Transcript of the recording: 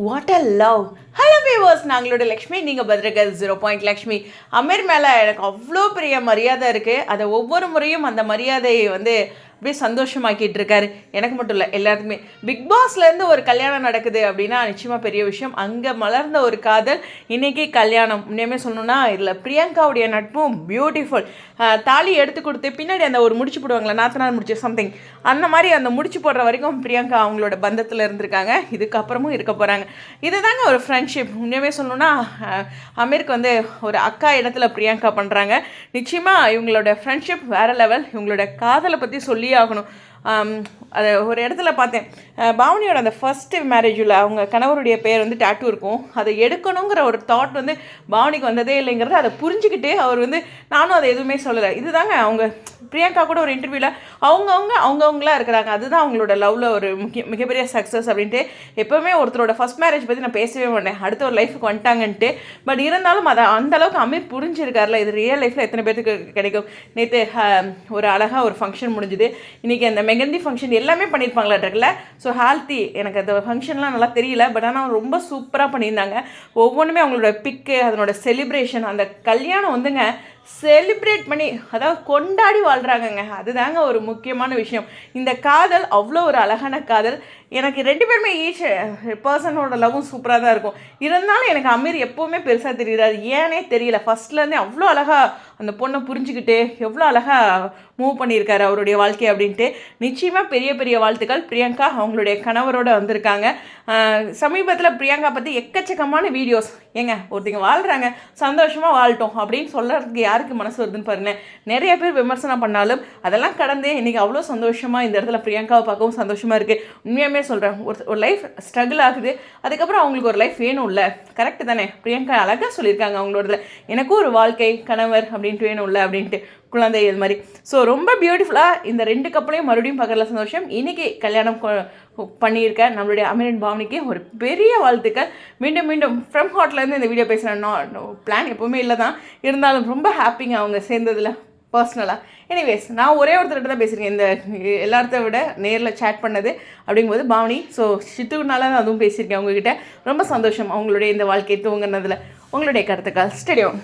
What a love. Hello viewers, நாங்களோட லக்ஷ்மி, நீங்கள் பத்ரகர் 0 லக்ஷ்மி. அமீர் மேலே எனக்கு அவ்வளோ பெரிய மரியாதை இருக்குது. அதை ஒவ்வொரு முறையும் அந்த மரியாதையை அப்படியே சந்தோஷமாக்கிட்டு இருக்காரு. எனக்கு மட்டும் இல்லை, எல்லாத்துக்குமே. பிக் பாஸ்லேருந்து ஒரு கல்யாணம் நடக்குது அப்படின்னா நிச்சயமாக பெரிய விஷயம். அங்கே மலர்ந்த ஒரு காதல் இன்றைக்கி கல்யாணம். உண்மையுமே சொல்லணுன்னா இதில் பிரியங்காவுடைய நட்பும் பியூட்டிஃபுல். தாலி எடுத்து கொடுத்து பின்னாடி அந்த ஒரு முடிச்சு போடுவாங்களே, நாத்தனார் முடிச்சு சம்திங், அந்த மாதிரி அந்த முடிச்சு போடுற வரைக்கும் பிரியங்கா அவங்களோட பந்தத்தில் இருந்திருக்காங்க. இதுக்கப்புறமும் இருக்க போகிறாங்க. இதுதாங்க ஒரு ஃப்ரெண்ட்ஷிப். உண்மையுமே சொல்லணுன்னா அமீருக்கு ஒரு அக்கா இடத்துல பிரியங்கா பண்ணுறாங்க. நிச்சயமாக இவங்களோட ஃப்ரெண்ட்ஷிப் வேறு லெவல். இவங்களோட காதலை பற்றி சொல்லி ஆகணும். அதை ஒரு இடத்துல பார்த்தேன். பாவனியோட அந்த ஃபஸ்ட்டு மேரேஜில் அவங்க கணவருடைய பேர் டேட்டூ இருக்கும். அதை எடுக்கணுங்கிற ஒரு தாட் பாவனிக்கு வந்ததே இல்லைங்கிறது அதை புரிஞ்சுக்கிட்டு அவர் நானும் அதை எதுவுமே சொல்லலை. இதுதாங்க அவங்க பிரியங்கா கூட ஒரு இன்டர்வியூவில் அவங்கவுங்களா இருக்கிறாங்க. அதுதான் அவங்களோட லவ்வில் ஒரு மிகப்பெரிய சக்ஸஸ் அப்படின்ட்டு. எப்போவுமே ஒருத்தரோட ஃபஸ்ட் மேரேஜ் பற்றி நான் பேசவே மாட்டேன், அடுத்த ஒரு லைஃபுக்கு வந்துட்டாங்கன்ட்டு. பட் இருந்தாலும் அதை அந்தளவுக்கு அமீர் புரிஞ்சிருக்காருல. இது ரியல் லைஃப்பில் எத்தனை பேருக்கு கிடைக்கும். நேற்று ஒரு அழகாக ஒரு ஃபங்க்ஷன் முடிஞ்சுது. இன்றைக்கி அந்த மெகந்தி ஃபங்க்ஷன் எல்லாமே பண்ணியிருப்பாங்களாட்ருக்குல்ல. ஸோ ஹால்த்தி எனக்கு அந்த ஃபங்க்ஷன்லாம் நல்லா தெரியல, பட் ஆனால் ரொம்ப சூப்பராக பண்ணியிருந்தாங்க. ஒவ்வொன்றுமே அவங்களோட பிக்கு, அதனோட செலிப்ரேஷன், அந்த கல்யாணம் செலிப்ரேட் பண்ணி, அதாவது கொண்டாடி வாழ்கிறாங்கங்க. அதுதாங்க ஒரு முக்கியமான விஷயம். இந்த காதல் அவ்வளோ ஒரு அழகான காதல். எனக்கு 2 பேருமே ஈச் பர்சனோட லவ்வும் சூப்பராக தான் இருக்கும். இருந்தாலும் எனக்கு அமீர் எப்போவுமே பெருசாக தெரியுறாரு, ஏனே தெரியல. ஃபஸ்ட்லேருந்தே அவ்வளோ அழகாக அந்த பொண்ணை புரிஞ்சுக்கிட்டு எவ்வளோ அழகாக மூவ் பண்ணியிருக்காரு அவருடைய வாழ்க்கை அப்படின்ட்டு. நிச்சயமாக பெரிய பெரிய வாழ்த்துக்கள். பிரியங்கா அவங்களுடைய கணவரோடு வந்திருக்காங்க. சமீபத்தில் பிரியங்கா பற்றி எக்கச்சக்கமான வீடியோஸ். ஏங்க ஒருத்தங்க வாழ்கிறாங்க, சந்தோஷமாக வாழ்ட்டோம் அப்படின்னு சொல்கிறதுக்கு யாருக்கு மனசு வருதுன்னு பாருங்கள். நிறைய பேர் விமர்சனம் பண்ணாலும் அதெல்லாம் கடந்தே இன்றைக்கி அவ்வளோ சந்தோஷமாக இந்த இடத்துல பிரியங்காவை பார்க்கவும் சந்தோஷமாக இருக்குது. உண்மையாகவே சொல்கிறேன், ஒரு லைஃப் ஸ்ட்ரகிள் ஆகுது, அதுக்கப்புறம் அவங்களுக்கு ஒரு லைஃப் வேணும்ல. கரெக்டு தானே? பிரியங்கா அழகாக சொல்லியிருக்காங்க அவங்களோட, எனக்கும் ஒரு வாழ்க்கை, கணவர் அப்படின்ட்டு வேணும்ல அப்படின்ட்டு, குழந்தை, இது மாதிரி. ஸோ ரொம்ப பியூட்டிஃபுல்லாக இந்த 2 கப்பலையும் மறுபடியும் பார்க்கல சந்தோஷம். இன்றைக்கி கல்யாணம் பண்ணியிருக்க நம்மளுடைய அமீர் பாவனிக்கு ஒரு பெரிய வாழ்த்துக்கள். மீண்டும் மீண்டும் ஃப்ரம் ஹாட்லேருந்து இந்த வீடியோ பேசுகிறேன். பிளான் எப்போவுமே இல்லை தான், இருந்தாலும் ரொம்ப ஹாப்பிங்க அவங்க சேர்ந்ததில் பர்சனலாக. எனிவேஸ், நான் ஒரே ஒருத்தர்கிட்ட தான் பேசியிருக்கேன் இந்த எல்லாத்த விட நேரில் சேட் பண்ணது அப்படிங்கும்போது பாவனி. ஸோ சித்துனால தான் அதுவும் பேசியிருக்கேன் அவங்கக்கிட்ட. ரொம்ப சந்தோஷம் அவங்களுடைய இந்த வாழ்க்கையை தூங்குனதில். உங்களுடைய கருத்துக்கள் ஸ்டேடியம்.